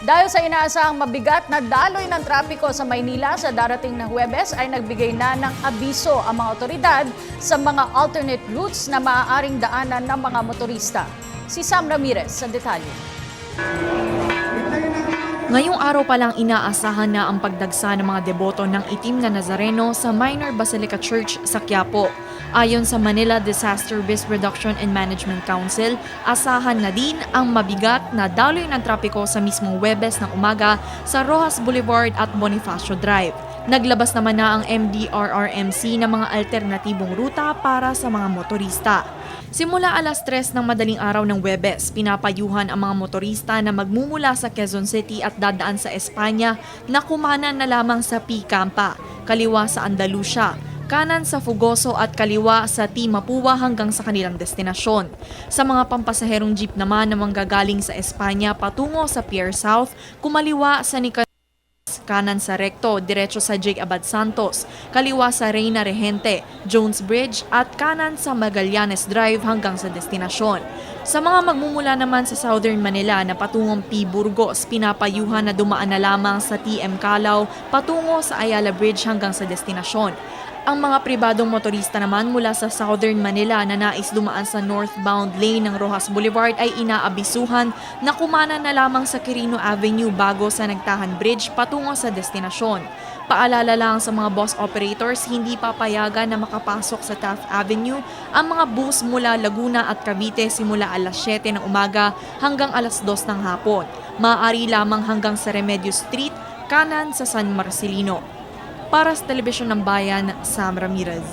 Dahil sa inaasahang mabigat na daloy ng trapiko sa Maynila sa darating na Huwebes ay nagbigay na ng abiso ang mga otoridad sa mga alternate routes na maaaring daanan ng mga motorista. Si Sam Ramirez sa detalye. Ngayong araw pa lang inaasahan na ang pagdagsa ng mga deboto ng Itim na Nazareno sa Minor Basilica Church sa Quiapo. Ayon sa Manila Disaster Risk Reduction and Management Council, asahan na din ang mabigat na daloy ng trapiko sa mismong Huwebes ng umaga sa Rojas Boulevard at Bonifacio Drive. Naglabas naman na ang MDRRMC ng mga alternatibong ruta para sa mga motorista. Simula alas 3 ng madaling araw ng Huwebes, pinapayuhan ang mga motorista na magmumula sa Quezon City at dadaan sa Espanya na kumanan na lamang sa P. Campa, kaliwa sa Andalusia, kanan sa Fugoso at kaliwa sa T. Mapua hanggang sa kanilang destinasyon. Sa mga pampasaherong jeep naman na manggagaling sa Espanya patungo sa Pier South, kumaliwa sa Nicaragua, kanan sa Recto, diretso sa J. Abad Santos, kaliwa sa Reina Regente, Jones Bridge at kanan sa Magallanes Drive hanggang sa destinasyon. Sa mga magmumula naman sa Southern Manila na patungong P. Burgos, pinapayuhan na dumaan na lamang sa TM Calao patungo sa Ayala Bridge hanggang sa destinasyon. Ang mga pribadong motorista naman mula sa Southern Manila na nais dumaan sa northbound lane ng Rojas Boulevard ay inaabisuhan na kumanan na lamang sa Quirino Avenue bago sa Nagtahan Bridge patungo sa destinasyon. Paalala lang sa mga bus operators, hindi papayagan na makapasok sa Taft Avenue ang mga bus mula Laguna at Cavite simula alas 7 ng umaga hanggang alas 2 ng hapon. Maaari lamang hanggang sa Remedios Street, kanan sa San Marcelino. Para sa Telebisyon ng Bayan, Sam Ramirez.